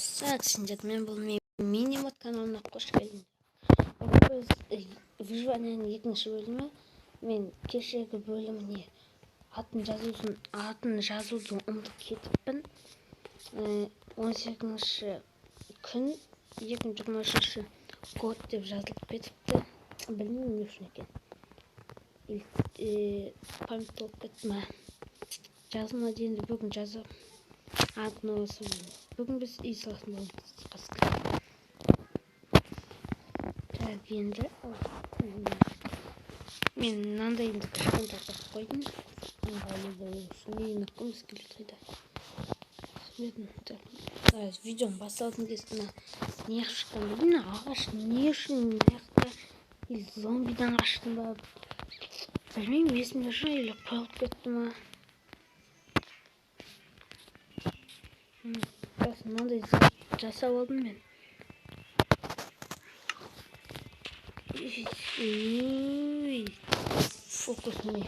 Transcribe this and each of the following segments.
Сәлем, мен бұл мини-мод каналына қош келдіңдер. Біз выживанианын екінші бөлімі. Мен кешегі бөліміне атын жазуды ұмытып кетіппін. 18-ші күн 2023 год деп жазылып кетіпті. Білмеймін не үшін екен. Память болып кетті ма? Жазылма дейінді бүгін жазып. Бүгін біз үй салатын боламыз. Так, енді мен мынандайымды кішкене тастап қойдым. Ыңғайлы болу үшін нені қымыз келеді. Видеоны басталатын кезде не шыққан білмеймін. Ағаш не үшін зомбидан қаштым ба? Білмеймін, есімде жоқ, или қойылып кетті ма? Мынандай жасап алдым мен. Фокус не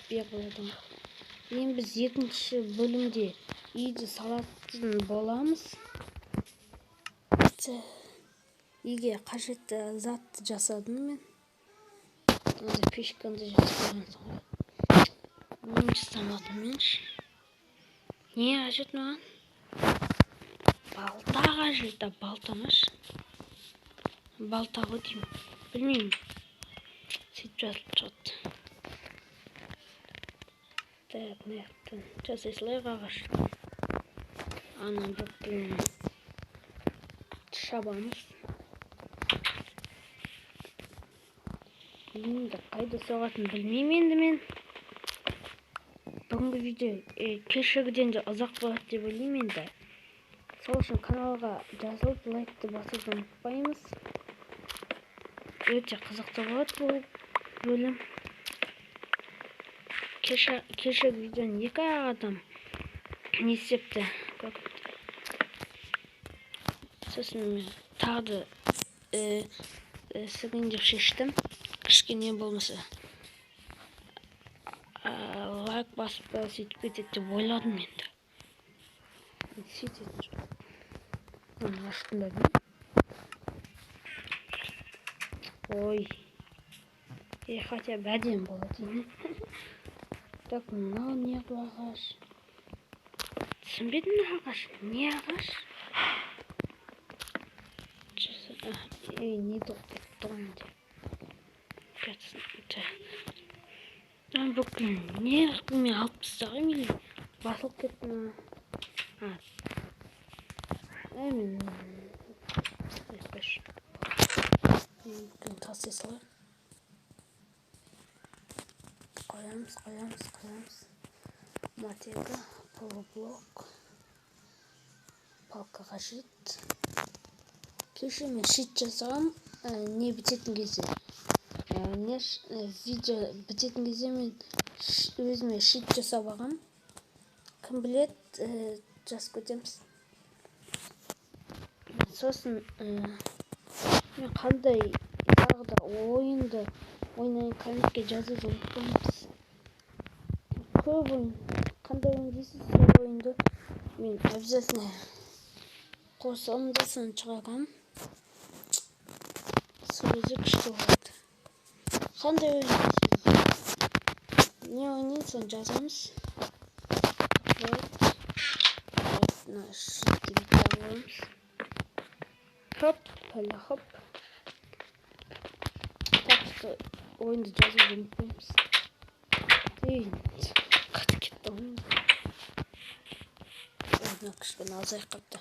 бердім. Енді біз екінші бөлімде үйді салатын боламыз. Үйге қажетті затты жасадым мен. Енді пешкамды жасадым. Не жасамадым менші? Не қажет маған? Балта қажет, балтамаш. Балта ғой деймін. Білмеймін. Сөйтіп жазылып жатты. Так, наяқтан жасай салайық ағаш. Ана бүктің шабамыз. Енді қайда соғатын білмеймін енді мен. Бүгінгі видео кешегіден де ұзақ болады деп ойлаймын енді. Сол үшін каналға жазылып, лайкты басуды ұмытпаймыз. Өте қызықты болады бұл бөлім. Кешегі видеоны екі адам не істепті. Сосын мен тағы сігін деп шештім. Кішкене болмаса лайк басып сөйтіп кетеді деп ойладым енді. Сөйтетін жоқ. Оны аштым ба деймін. Ой. Хотя бәдем болады деймін. Так, мынау не ағаш? Түсінбедім ағаш. Не ағаш? Не тоқтап тұрмын деп. Бүкіл не мен алып тастағым или басылып кетті ма? Мен тастай салайық. Қоямыз. Мотыга, полублок, палка қажет. Кеше мен шит жасағам, не бітетін кезде. Видео бітетін кезде мен өзіме шит жасап ағам. Кім білет, жас көтеміз. Сосын мен қандай тағыда ойынды ойнайын комментке жазуды ұмытпаңыз. Көп ойын, қандай ойын дейсіз, сол ойынды мен обязательно қосылым жасын шығарам. Сол кезде күшті болады. Қандай ойын дейсіз? Не ойнайын, соны жазамыз. Шитті бітіп аламыз. Хоп. Так что ойынды жазуды ұмытпаймыз. Қатып кетті ойынды. Ойына кішкене азайып қапты.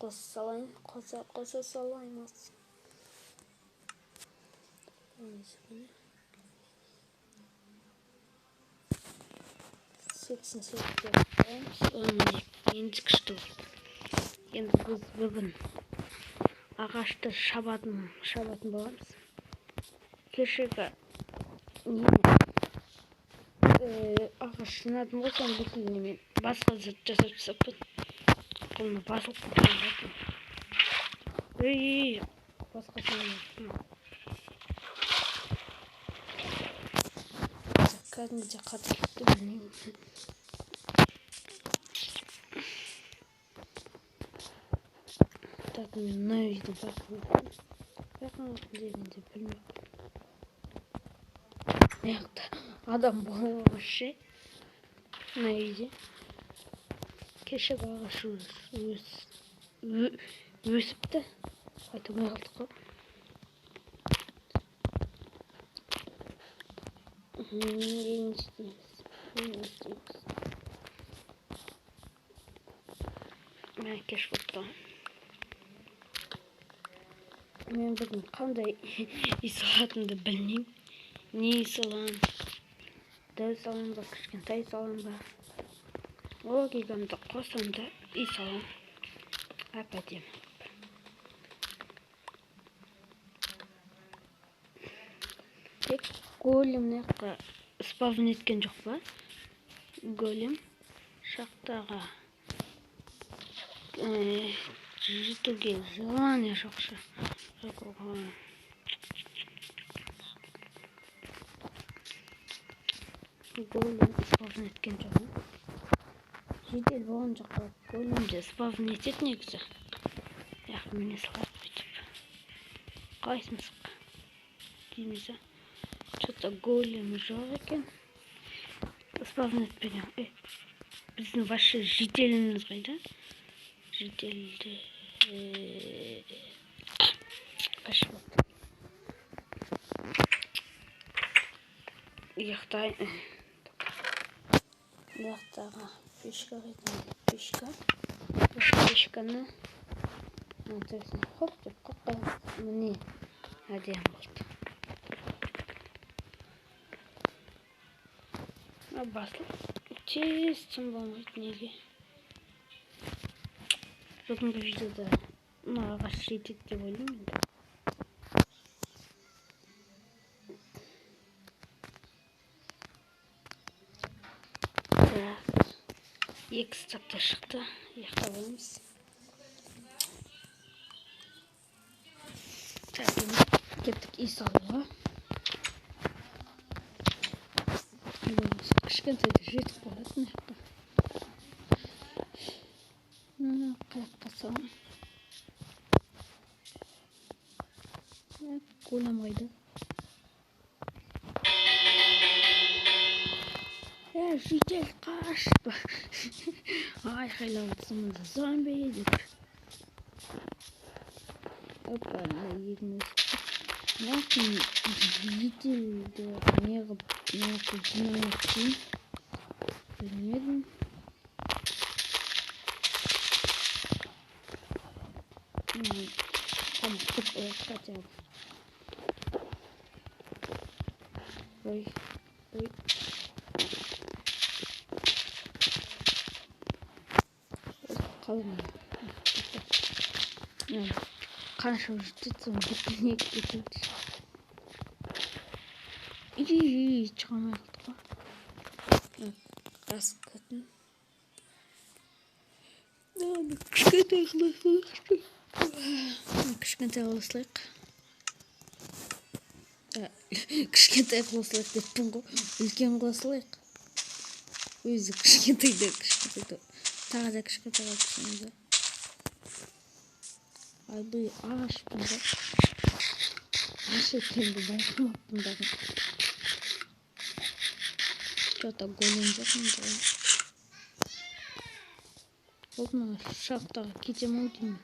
Қоса салаймыз. Сексін сөйтіп қоямыз. Енді күшті болды. Енді біз бүгін ағашты шабатын боламыз. Кешегі ағаш жинадым болсам бүкіліне мен басқа зат жасап тастаппын. Қолына басылып кеткен. Басқа саламын. Кәдімгідей қатып кетті, білмеймін. Так, мен мына үйді байқамаппын дегенде білмеппін. Мыякта адам болмағыш ше. Мына үйде. Кеше ағаш өсіпті. Қайтамай қалдық қой. Не істейміз? Мен кеш болыпты. Мен бүгін қандай үй салатынымды білмеймін. Не үй саламын? Дәу салам ба, кішкентай салам ба? Логикамды қосам да үй салам. Әп-әдемі. Тек голем неққа спавн еткен жоқ па? Голем шақтаға жетуге желание жоқшы. Голем спавн еткен жоқ. Жедел болған жаққа големде спавн етеді негізі. Яғни міне салады бүйтіп. Қайсы мысық? Дейміз. Что-то голем жоқ екен. Спавн етпеген. Біздің вообще жеделіміз қайда? Жеделді қашы болды. Яқтаға пешка қайтын. Пешканы хоп деп қоққан. Міне әдем болды. Басылып тез тым болмайды неге. Бүгінгі видеода ағаш жетеді деп ойлаймын. Екі стапта шықты. Яқта боламыз. Кеттік үй салуға. Кішкентайда жетіп болатын яқта. Қаяққа салам. Голем қайда? Жедел қашты. Айқайлап отырсамыз зомби деп. Опа, егін өсіпті. Яқын жеделді неғып жинамақ дейін. Білмедім. Там көп хотя бы. Ой. Қалың. Қанша жететсің бүтін кетеді. Шығамай қалдық па? Қас көтін. Кішкентай қылысылайық. Кішкентай қылысылайық деппін ғой. Үлкен қылысылайық. Өзі кішкентайда. Тағы да кішкентай қылысылайық. Ай, бұл ағашпын да. Ағаш екенді байқамаппын дағы. Что-то голем жоқ мұнда. Ол мына шақтаға кетем-ау деймін.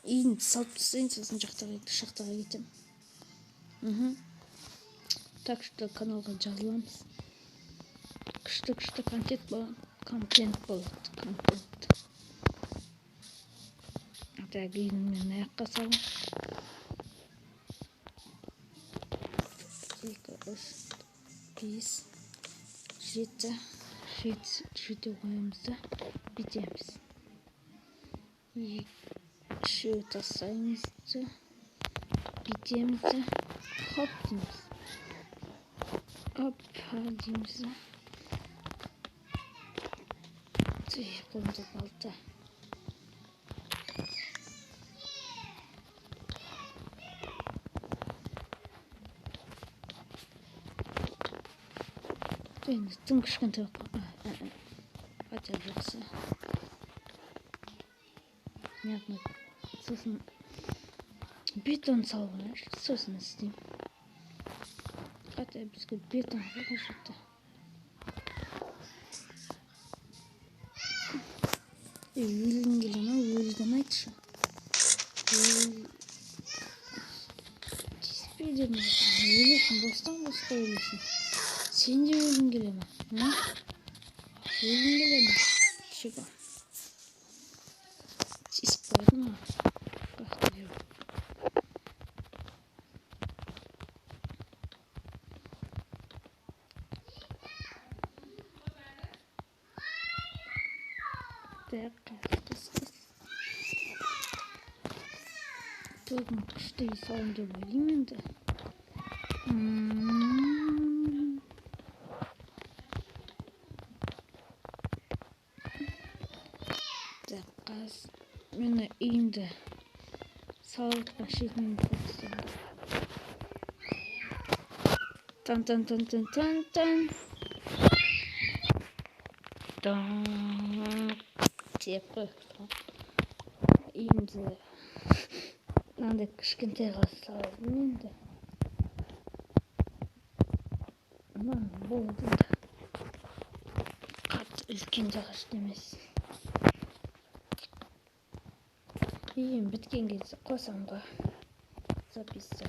Үйін салып тастайын, сосын шақтаға кетем. Так что каналға жазыламыз. Күшті контент болады. Так, үйін мен аяққа салым. 2, 3, 5, 7 қоямыз да бітеміз. 2 тастаймыз да бітеміз да хоп дейміз. Опа дейміз да. Қолымда балта. Енді тым кішкентай қой. Хотя жақсы. яғни сосын бетон салып сосын істеймін. Хотя бізге бетон қажет. Өлгің келе ма? Өлгін айтшы. Тиіспейді ме? Өлесің, бостан өлесің. Сен де өлгің келе ма? Өлгің келе ма? Чего? Тиіспейді ма? Как делать? Так, Бүгін күшті салым деп ойлаймын енді. Так, қазір мені үйімді салатқа шетінен көрсетемін. Тан. Деп қойыпты. Үйімді мынандай кішкентай қылып салдым енді. Болды да. Қатты үлкен де қажет емес. Үйім біткен кезде қосам ғой. Записывай.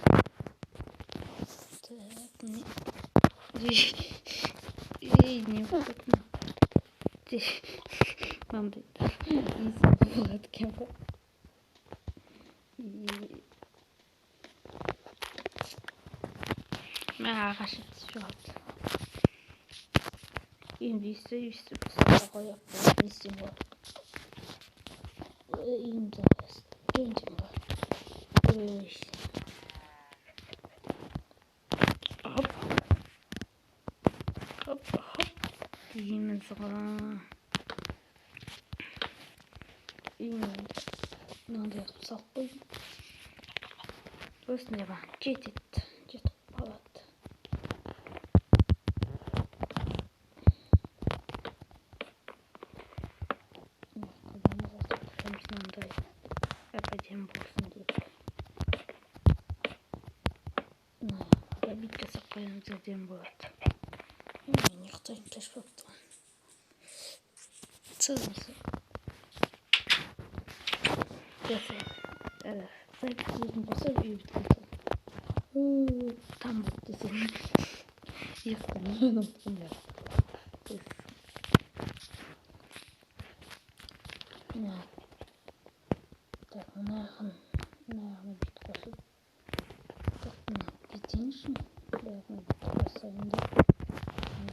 Так, не. Не вкусно. Мынандай иісі болады екен ғой. Ағаш етіп шығады. Енді иісі пысыға қойып иісі болады. Үйімді кенжім ғой. Хоп. Үйіміз ғой. Үйімді мынандай қылып салып қойдым. Осындай маған жетіп қалады. Мынандай әп-әдемі болсын деп. Бүйтіп жасап қойсаңыз әдемі болады. Мен ұйықтайын, кеш болып тұрған. Сызымсы. Жасайын. Запись өзім болса үй біткен соң. Там бітті сен. Ешқандай мен ұмытқандар. Так, мынағын бүйтіп қосып. Так, мына кетейінші. Бәрін бүйтіп қосайын деп.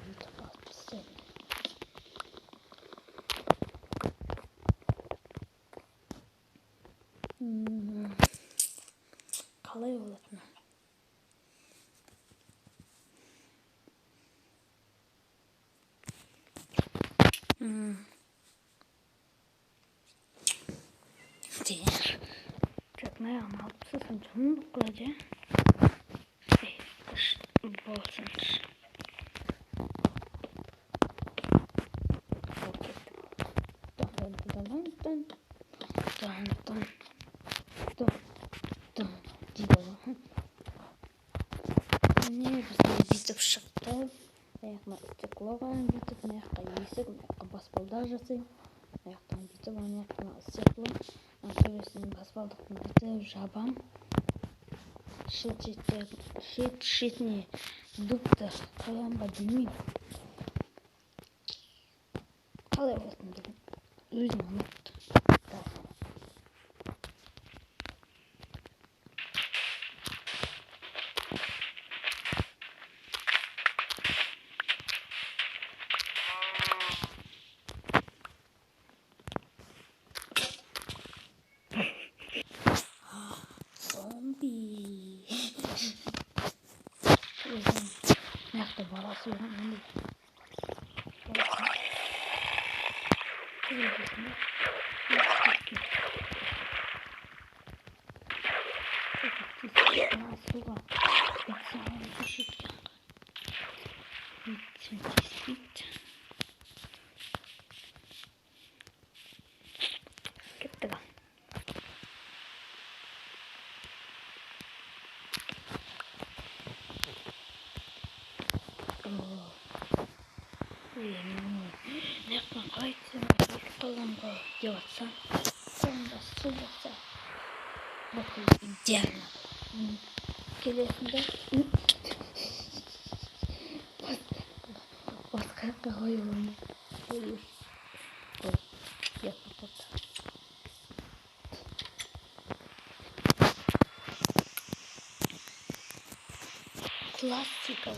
Бүйтіп қалып тастайын. Қалай болатыны? Так, мынаған алып тастасам жұмылып қалады, болсыншы. Дейді ғой. Міне бізде бүйтіп шықты. Аяқына стеклоға бүйтіп, маяққа есік, маяққа баспалдақ жасаймын. Аяқтан бүйтіп, аяқына стекло. Төресінен баспалдақтың бүйтіп жабам. Шетіне дубты қоям ба білмеймін. Қалай болатын білмеймін. Өзім ұнатты. Зомби. Маяқта баласы болған. Суға специально düşürken bitti. Кетті ға. Наяқтан қайтсам өліп қалам ғой деп жатсам, қолымда су болса, бүкіл идеально. Келесінде басқа жаққа қойылым. Классика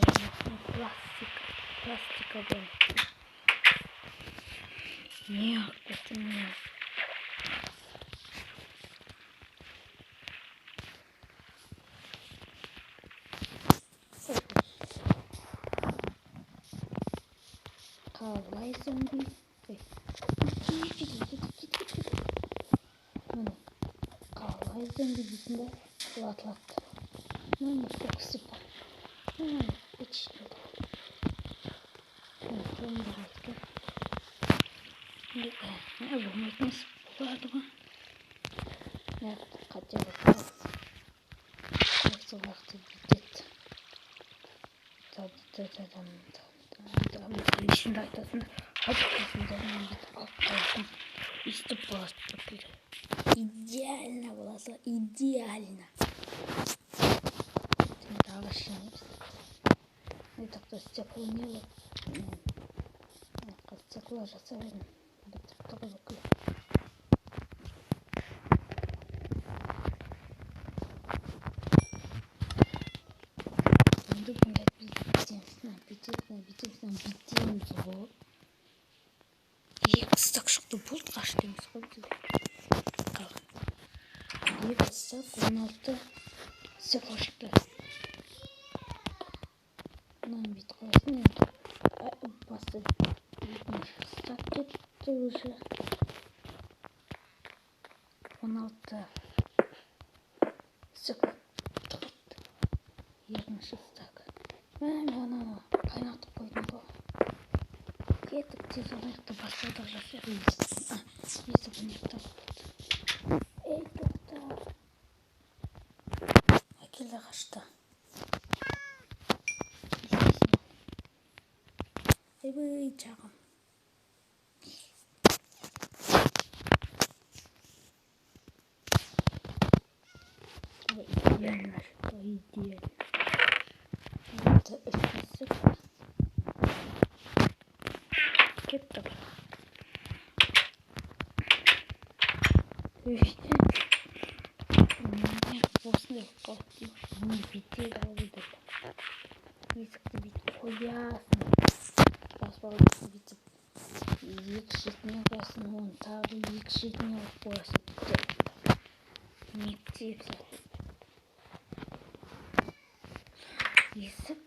был. Нет, это нет. Қалай зомби? Міне, қалай зомби дейсің ба? Лат. Міне, көксі бар. Почти. Қолымда қайтты. Болмайтын іс болады ғой. Қате болды. Сол уақытта бүйтеді. Есіңді айтасың, қадыққасында мен бүйтіп алып қаласың. Истіп боласың бүкіл. Идеально боласы, идеально. Енді ағаш жемейміз. Айтақта стекло не болды? Стекло жасап едім. Бітіріп тұр бүкіл. Енді бұндай бүйтеміз ғой. Екі стак шықты болды, қаштымыз ғой бізде. Екі стак 16 стекло шықты. Мынаны бүйтіп қойсын енді. Басты стак кетті уже. 16 стекло тұрды. Екінші стак. Ананы қайнатып қойдым ғой. Кетіп тез олайықты баспалдақ жасайды. Есі бұнықтап болды. Ей, тоқта. Әкелі қашты. Ей, жағым. Идеально. Это список. Кетті. Осындай қауіпті. Оны бетер алды. Есікті бүйтіп қоясың. Баспалдақты бүйтіп екі шетіне қоясың, оны тағы екі шетіне қоясың. Мектеп сияқты. Есік.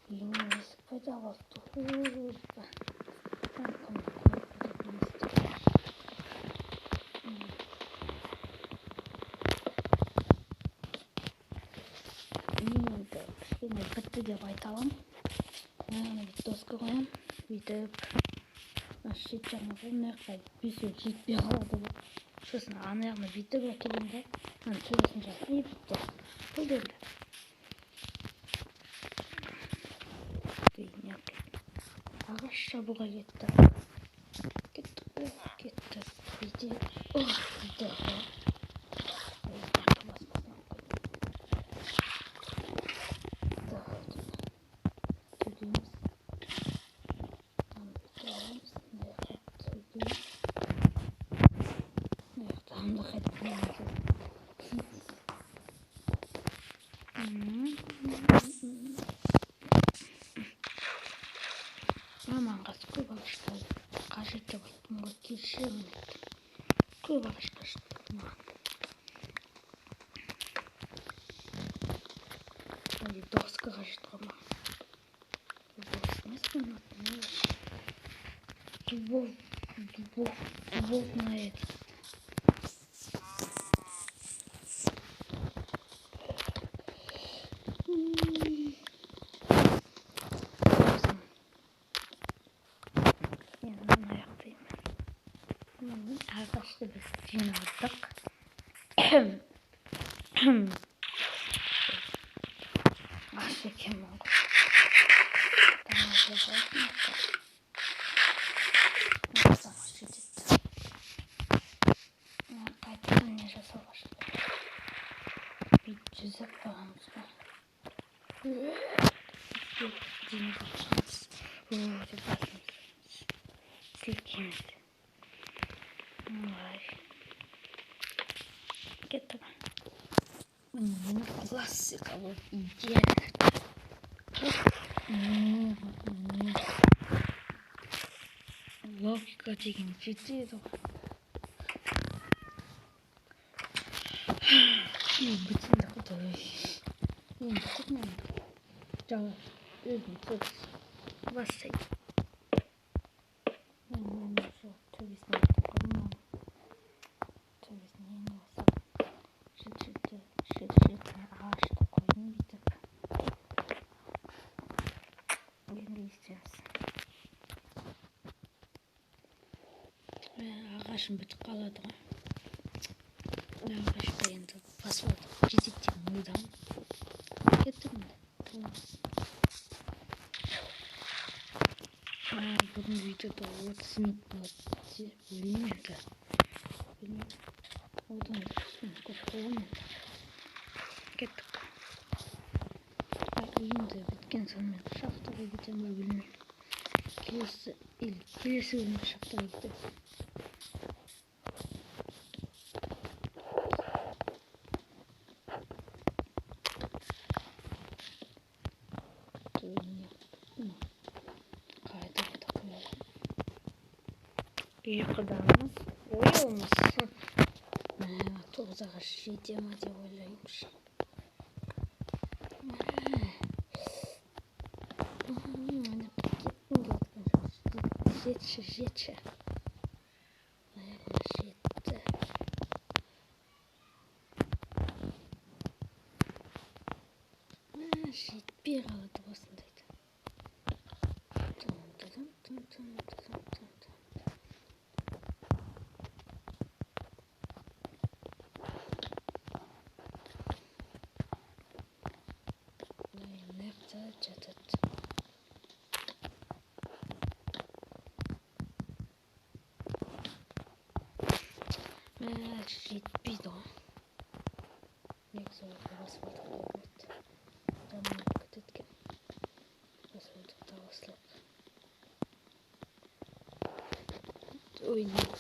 Есік пайда болды. Кішкене бітті деп айта аламын. Мына доска қоямын. Бүйтіп шет жағына қойып, мына жаққа бесеу жетпей қалады ғой. Сосын ана жағына бүйтіп әкелемін да, ана төбесін жазып, бітті. Бұл енді. Ағаш шабуға кетті. Кетті. Бүйтіп. Бүйтіп. Маманға көп ағашқа қажет деп айттым ғой, кешірім. Көп ағаш қажет болды маған. Ондай доска қажет ғой маған. Доска емес пе дубов на это. Ағашты біз жинадық. Ағаш екен ғой. Классика, вот идеально. Логика деген жетеді ғой. Бітеді құдай. Енді тұрмаймын. Жауап өзім сөз бастайды. Мен жоқ төбесіне айтып қоймам. Төбесіне енді басам. Шет ағашты қойдым бүйтіп. Енді естеміз. Ағашым бітіп қалады ғой. Ағашқа енді басып жетеді деп ойдам. Кеттім енді. Бүгін видеода 30 минут болады деп ойлаймын енді. Одан көп боламын енді. Кеттік. Енді біткен соң мен шахтаға кетемін ба білмеймін. Келесі бөлімде шахтаға кетемін. Ұйқыдамын. Ояумысың. Мә, 9 ағаш жете ма деп ойлаймын. Жетші. Жетті. Жетпей қалады осындайды. Мына жатады. Жетпейді ғой. Негізі оларға басып алдық деп болады. Жаман кететкен. Басып алдық та басылып. Ойнайық.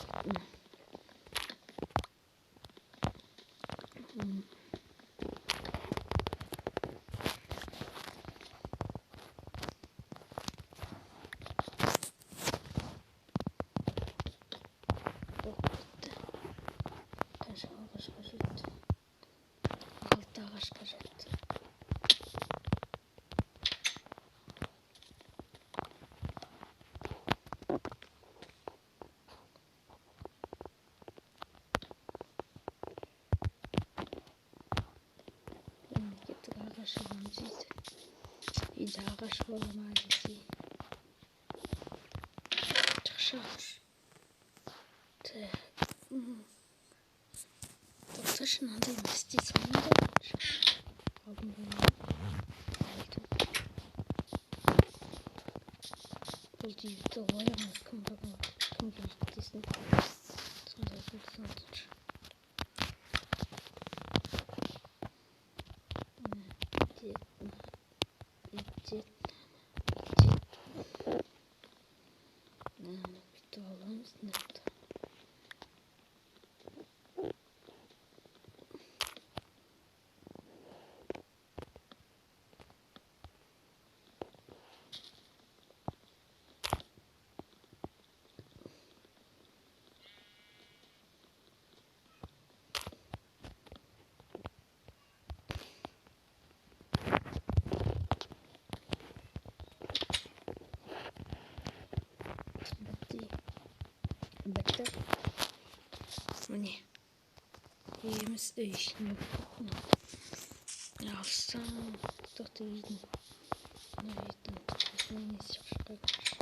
Ағашқа жетті. 6 ағашқа жетті. Мемлекеттік ағашы бар дейді. Үйде ағаш бола ма десе. Шықшағыш. Тоқташы, мынандай не істейсің енді? Алдым болмай. Бұл дейді ойламай кім келістесін. Сондай болсаңдыншы. Бүйтіп аламыз, нәпті. Бітті. Міне. Үйіміз үй ішіне алсам. Тоқты үйдің. Үйдің тұқысына не шықшыға көрші.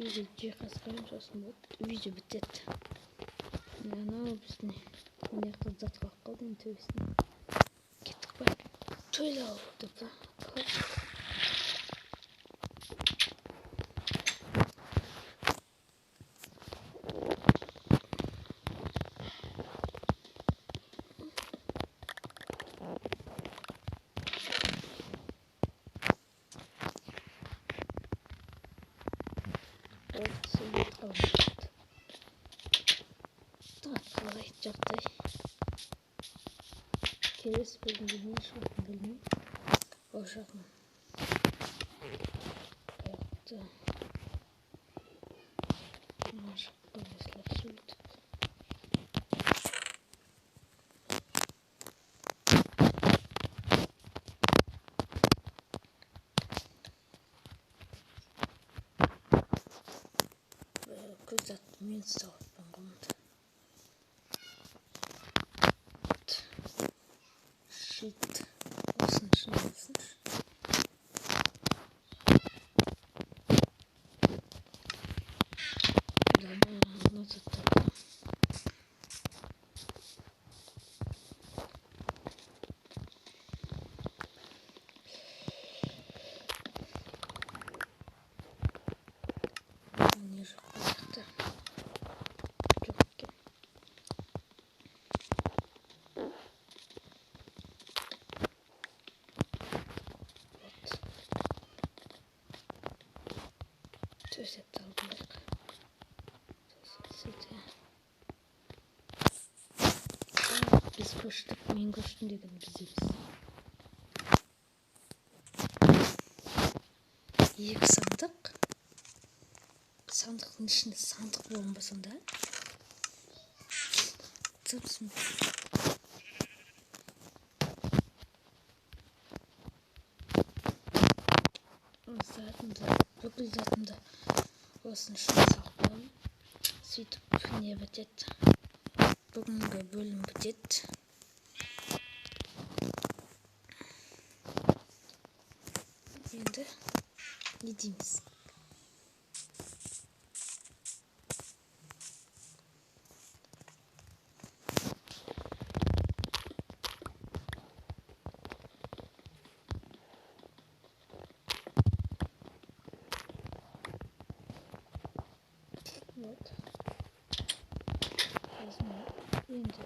Үйді жиқас қайым сосын үйді бітеді. Анау біздің міне қыздар қалып қалды енді төбесіне. Кеттік ба? Тойлы алды ба? сует қалмайды. Так, қалай жағдай. Келесі бөлімде не шығатынын білмеймін. Ол жағын. Аяқты. Мына жаққа осылай сөйтіп. Көз атты мен салыппын ғымды. Шит. Осының ішін алсыншы. Не жоқ қаяқты. Жоқ екен. Төсепті алдылайық. Сөйте. Біз көштік, мен көштім деген біз емес. Екі сандық. Сандықтың ішінде сандық болмаса да. Тыпсың. Бүкіл затымды осының ішіне салып қоямын. Сөйтіп не бітеді. Бүгінгі бөлім бітеді. Енді не дейміз? Вот. Енді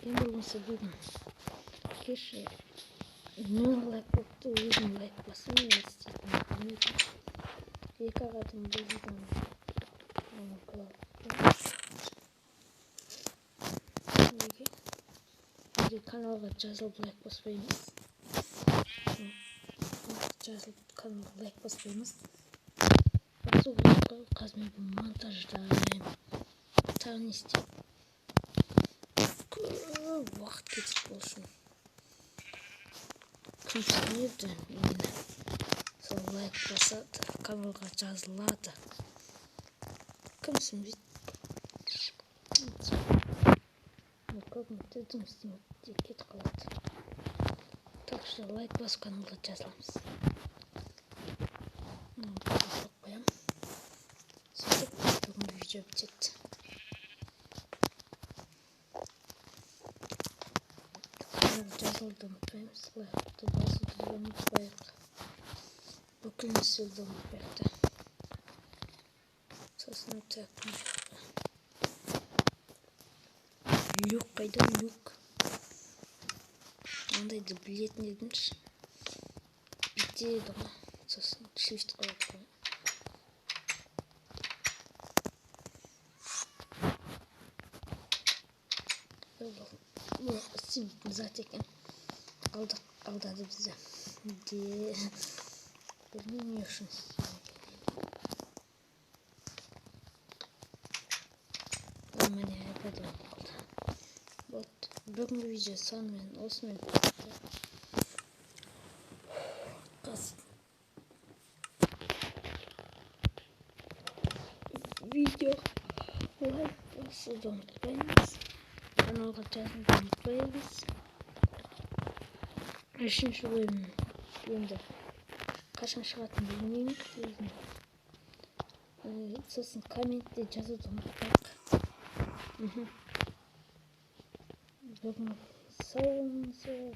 ең болмаса бүгін кеше мен лайк бопты, өзім лайк басым, не істейтінін білмедім. Екі ағадым бұл видеоны неге? Неге каналға жазылып лайк баспаймыз? Жазылып каналға лайк баспаймыз. Осы блогқа қазір мен монтаждаймын. Тағы не істеймін? Көп уақыт кетіп болсын. Кім түсінеді мені? Сол лайк басады, каналға жазылады. Кім түсінбейді? Көбінті жұмыс істемейді, кетіп қалады. Так что лайк басып каналға жазыламыз. Басып қоямын. Сөйтіп бүгінгі видео бітеді. Жазылуды ұмытпаймыз. Лайкты басуды ұмытпайық. Бүкіл нәрселерді ұмытпайық та. Сосын так. Люк қайда? Люк. Ондайды білетін едімші. Бітеді ғой. Сосын шрифт қояды ғой. Бұл істемейтін зат екен. Алдады бізді. Білмеймін не үшін істемейтін. Міне айпадым қалды. Вот, бүгінгі видео сонымен осымен бітті. Видео лайк басуды ұмытпаймыз. Каналға жазылуды ұмытпаймыз. Үшінші бөлім енді қашан шығатынын білмеймін. Сосын комментте жазуды ұмытпайық. Бүгін сау болыңыздар.